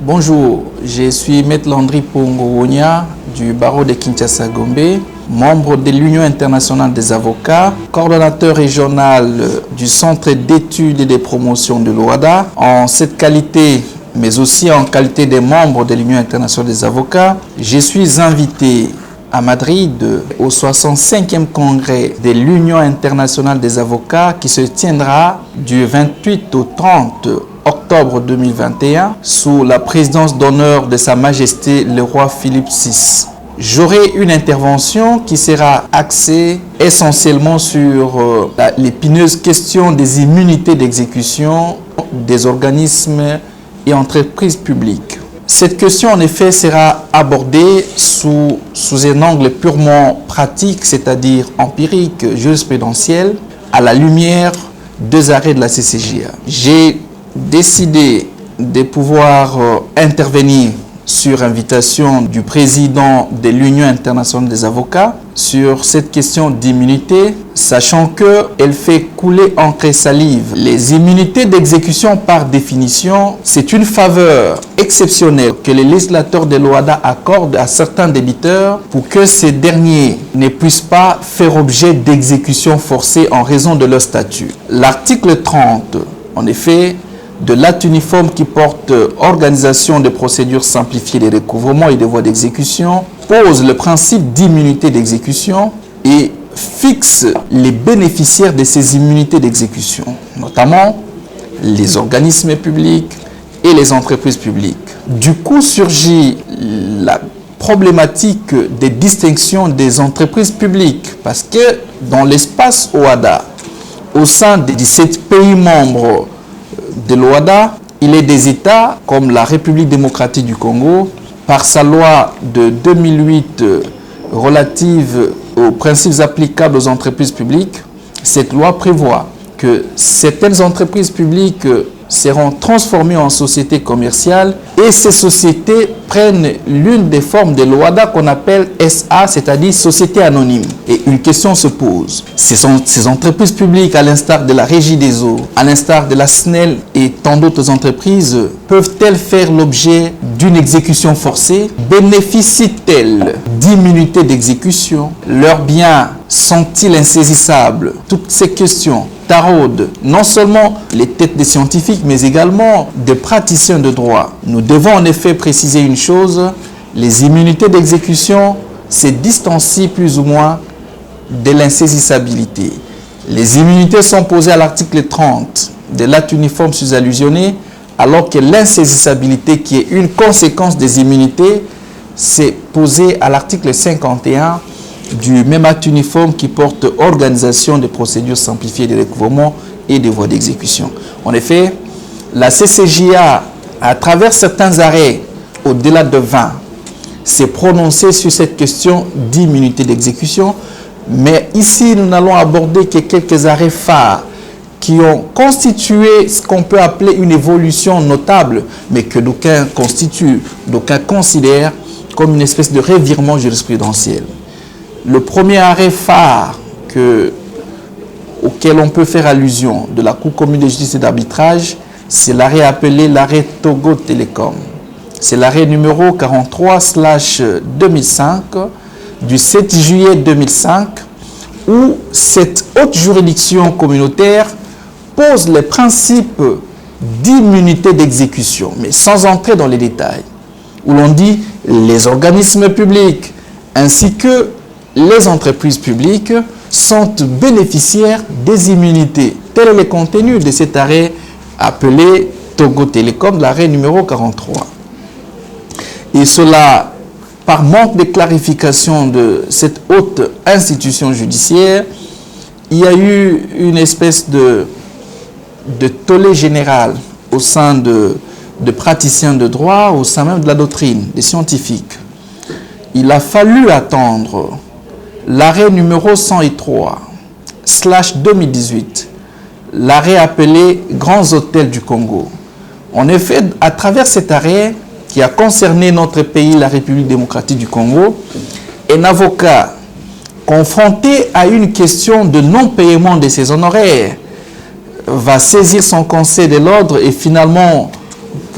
Bonjour, je suis Maître Landry Pongo-Wonia du barreau de Kinshasa-Gombe, membre de l'Union internationale des avocats, coordonnateur régional du Centre d'études et de promotion de l'OADA. En cette qualité, mais aussi en qualité de membre de l'Union internationale des avocats, je suis invité à Madrid au 65e congrès de l'Union internationale des avocats qui se tiendra du 28 au 30 octobre 2021 sous la présidence d'honneur de Sa Majesté le roi Philippe VI. J'aurai une intervention qui sera axée essentiellement sur l'épineuse question des immunités d'exécution des organismes et entreprises publiques. Cette question, en effet, sera abordée sous un angle purement pratique, c'est-à-dire empirique, jurisprudentiel, à la lumière des arrêts de la CCJA. J'ai décidé de pouvoir intervenir sur invitation du président de l'Union internationale des avocats sur cette question d'immunité, sachant qu'elle fait couler encre et salive. Les immunités d'exécution, par définition, c'est une faveur exceptionnelle que les législateurs de l'OADA accordent à certains débiteurs pour que ces derniers ne puissent pas faire objet d'exécution forcée en raison de leur statut. L'article 30, en effet, de l'acte uniforme qui porte organisation des procédures simplifiées de recouvrement et de voies d'exécution pose le principe d'immunité d'exécution et fixe les bénéficiaires de ces immunités d'exécution, notamment les organismes publics et les entreprises publiques. Du coup surgit la problématique des distinctions des entreprises publiques parce que dans l'espace OADA, au sein des 17 pays membres de l'OADA, il est des États comme la République démocratique du Congo, par sa loi de 2008 relative aux principes applicables aux entreprises publiques. Cette loi prévoit que certaines entreprises publiques seront transformées en sociétés commerciales et ces sociétés prennent l'une des formes de l'OADA qu'on appelle SA, c'est-à-dire société anonyme. Et une question se pose. Ces entreprises publiques, à l'instar de la Régie des eaux, à l'instar de la SNEL et tant d'autres entreprises, peuvent-elles faire l'objet d'une exécution forcée? Bénéficient-elles d'immunité d'exécution? Leurs biens sont-ils insaisissables? Toutes ces questions taraudent non seulement les têtes des scientifiques, mais également des praticiens de droit. Nous devons en effet préciser une chose, les immunités d'exécution se distancient plus ou moins de l'insaisissabilité. Les immunités sont posées à l'article 30 de l'acte uniforme sus-allusionné, alors que l'insaisissabilité, qui est une conséquence des immunités, c'est posée à l'article 51 du même acte uniforme qui porte organisation des procédures simplifiées de recouvrement et des voies d'exécution. En effet, la CCJA, à travers certains arrêts, au-delà de 20, s'est prononcée sur cette question d'immunité d'exécution, mais ici, nous n'allons aborder que quelques arrêts phares qui ont constitué ce qu'on peut appeler une évolution notable, mais que d'aucuns considèrent comme une espèce de revirement jurisprudentiel. Le premier arrêt phare auquel on peut faire allusion de la Cour commune de justice et d'arbitrage, c'est l'arrêt appelé l'arrêt Togo Télécom. C'est l'arrêt numéro 43/2005 du 7 juillet 2005 où cette haute juridiction communautaire pose les principes d'immunité d'exécution, mais sans entrer dans les détails, où l'on dit les organismes publics ainsi que les entreprises publiques sont bénéficiaires des immunités. Tel est le contenu de cet arrêt appelé Togo Télécom, l'arrêt numéro 43. Et cela, par manque de clarification de cette haute institution judiciaire, il y a eu une espèce de tollé général au sein de praticiens de droit, au sein même de la doctrine, des scientifiques. Il a fallu attendre l'arrêt numéro 103/2018, l'arrêt appelé Grands Hôtels du Congo. En effet, à travers cet arrêt qui a concerné notre pays, la République démocratique du Congo, un avocat confronté à une question de non-paiement de ses honoraires va saisir son conseil de l'ordre et finalement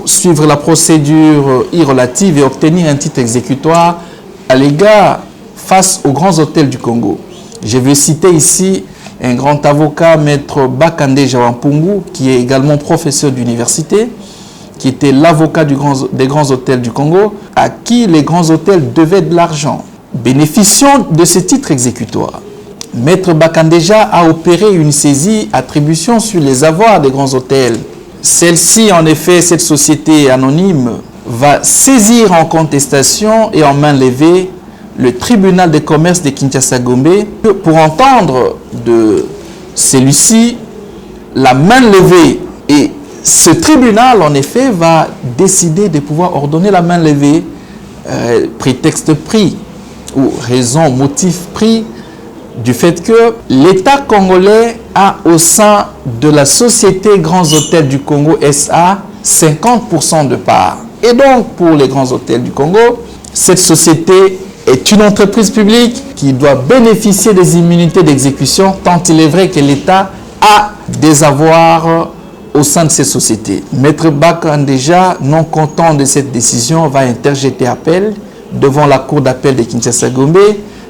suivre la procédure irrelative et obtenir un titre exécutoire à l'égard face aux grands hôtels du Congo. Je veux citer ici un grand avocat, Maître Bakande Jawampungu, qui est également professeur d'université, qui était l'avocat des grands hôtels du Congo, à qui les grands hôtels devaient de l'argent. Bénéficiant de ce titre exécutoire, Maître Bakandeja a opéré une saisie attribution sur les avoirs des grands hôtels. Celle-ci, en effet, cette société anonyme, va saisir en contestation et en main levée le tribunal de commerce de Kinshasa-Gombe pour entendre de celui-ci la main levée. Et ce tribunal, en effet, va décider de pouvoir ordonner la main levée, prétexte pris ou raison, motif pris du fait que l'État congolais a au sein de la société Grands Hôtels du Congo SA 50% de parts. Et donc, pour les Grands Hôtels du Congo, cette société est une entreprise publique qui doit bénéficier des immunités d'exécution, tant il est vrai que l'État a des avoirs au sein de ces sociétés. Maître Bakandeja, non content de cette décision, va interjeter appel devant la cour d'appel de Kinshasa-Gombe.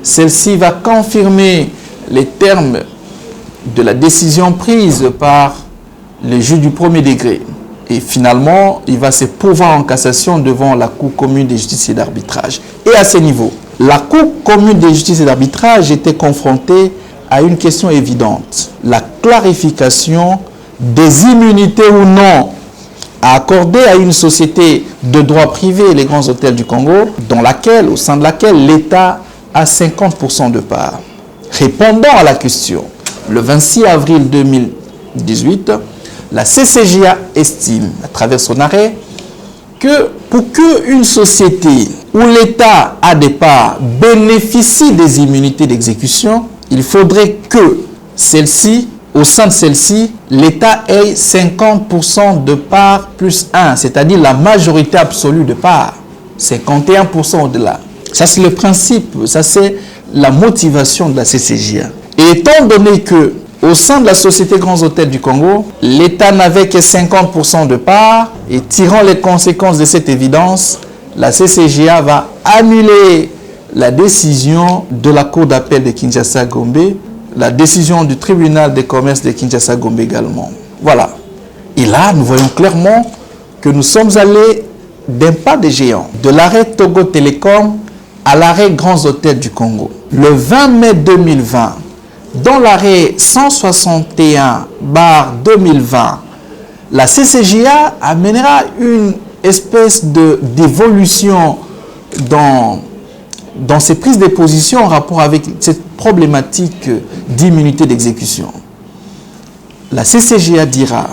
Celle-ci va confirmer les termes de la décision prise par le juge du premier degré. Et finalement, il va se pourvoir en cassation devant la Cour commune de justice et d'arbitrage. Et à ce niveau, la Cour commune de justice et d'arbitrage était confrontée à une question évidente. La clarification des immunités ou non à accorder à une société de droit privé, les Grands Hôtels du Congo, au sein de laquelle l'État a 50% de parts. Répondant à la question, le 26 avril 2018, la CCJA estime, à travers son arrêt, que pour qu'une société où l'État a des parts bénéficie des immunités d'exécution, il faudrait que celle-ci, au sein de celle-ci, l'État ait 50% de parts plus 1, c'est-à-dire la majorité absolue de parts, 51% au-delà. Ça, c'est le principe, ça, c'est la motivation de la CCJA. Et étant donné que, au sein de la Société Grands Hôtels du Congo, l'État n'avait que 50% de parts, et tirant les conséquences de cette évidence, la CCJA va annuler la décision de la Cour d'appel de Kinshasa-Gombe, la décision du tribunal de commerce de Kinshasa-Gombe également. Voilà. Et là, nous voyons clairement que nous sommes allés d'un pas de géant, de l'arrêt Togo Télécom à l'arrêt Grands Hôtels du Congo. Le 20 mai 2020, dans l'arrêt 161/2020, la CCJA amènera une espèce d'évolution dans ses prises de position en rapport avec cette problématique d'immunité d'exécution. La CCJA dira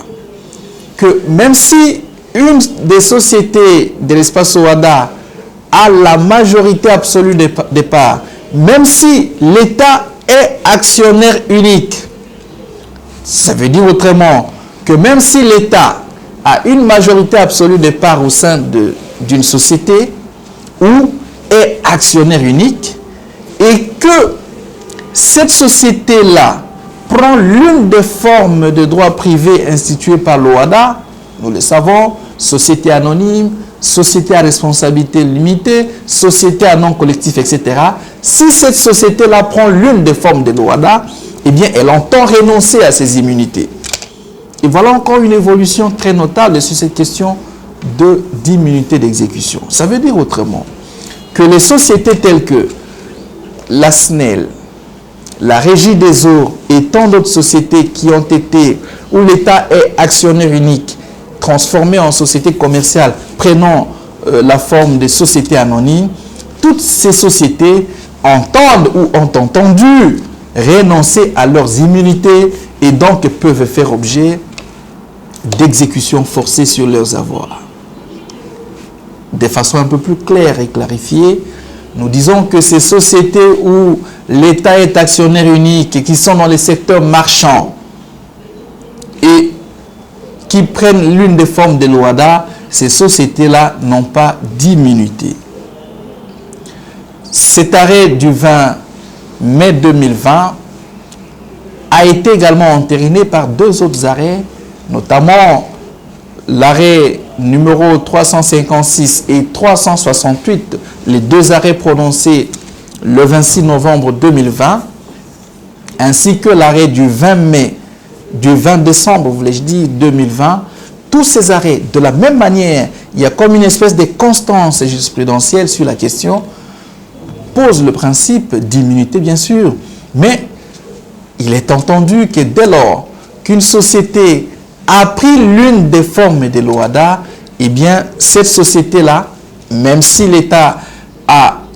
que même si une des sociétés de l'espace OADA a la majorité absolue des parts, même si l'État est actionnaire unique, ça veut dire autrement que même si l'État a une majorité absolue des parts au sein d'une société ou est actionnaire unique et que cette société-là prend l'une des formes de droit privé instituées par l'OADA, nous le savons, société anonyme, société à responsabilité limitée, société à nom collectif, etc. Si cette société-là prend l'une des formes de l'OADA, eh bien, elle entend renoncer à ses immunités. Et voilà encore une évolution très notable sur cette question d'immunité d'exécution. Ça veut dire autrement que les sociétés telles que la SNEL, la Régie des eaux et tant d'autres sociétés qui ont été, où l'État est actionnaire unique, transformées en sociétés commerciales, prenant la forme de sociétés anonymes, toutes ces sociétés entendent ou ont entendu renoncer à leurs immunités et donc peuvent faire objet d'exécution forcée sur leurs avoirs. De façon un peu plus claire et clarifiée, nous disons que ces sociétés où l'État est actionnaire unique et qui sont dans les secteurs marchands et qui prennent l'une des formes de l'OADA, ces sociétés-là n'ont pas d'immunité. Cet arrêt du 20 mai 2020 a été également entériné par deux autres arrêts, notamment l'arrêt numéro 356 et 368, les deux arrêts prononcés le 26 novembre 2020, ainsi que l'arrêt du 20 décembre, voulais-je dire, 2020, tous ces arrêts, de la même manière, il y a comme une espèce de constance jurisprudentielle sur la question, pose le principe d'immunité, bien sûr, mais il est entendu que dès lors qu'une société a pris l'une des formes de l'OHADA, eh bien, cette société-là, même si l'État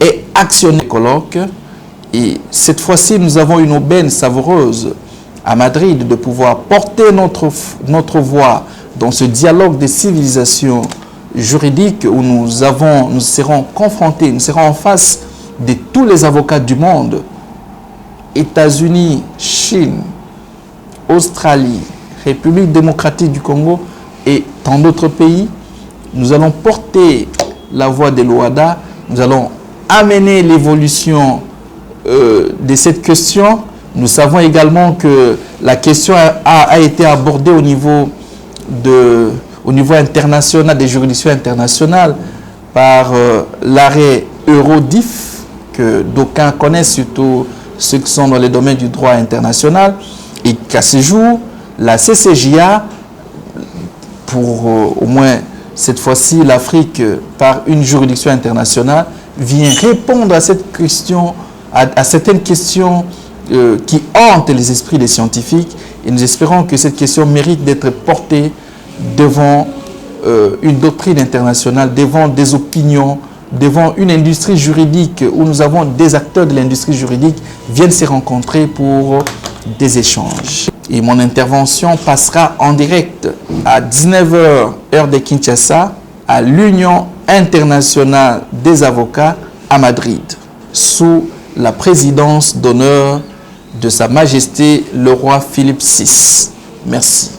est actionné colloque, et cette fois-ci, nous avons une aubaine savoureuse à Madrid de pouvoir porter notre voix dans ce dialogue des civilisations juridiques où nous serons confrontés, nous serons en face de tous les avocats du monde, États-Unis, Chine, Australie, République démocratique du Congo et tant d'autres pays. Nous allons porter la voix de l'OHADA, nous allons amener l'évolution de cette question. Nous savons également que la question a été abordée au niveau international, des juridictions internationales, par l'arrêt Eurodif, que d'aucuns connaissent, surtout ceux qui sont dans les domaines du droit international, et qu'à ce jour, la CCJA, pour au moins cette fois-ci l'Afrique, par une juridiction internationale, vient répondre à cette question, à certaines questions qui hantent les esprits des scientifiques, et nous espérons que cette question mérite d'être portée devant une doctrine internationale, devant des opinions, devant une industrie juridique où nous avons des acteurs de l'industrie juridique viennent se rencontrer pour des échanges. Et mon intervention passera en direct à 19h, heure de Kinshasa, à l'Union internationale des avocats à Madrid, sous la présidence d'honneur de Sa Majesté le roi Philippe VI. Merci.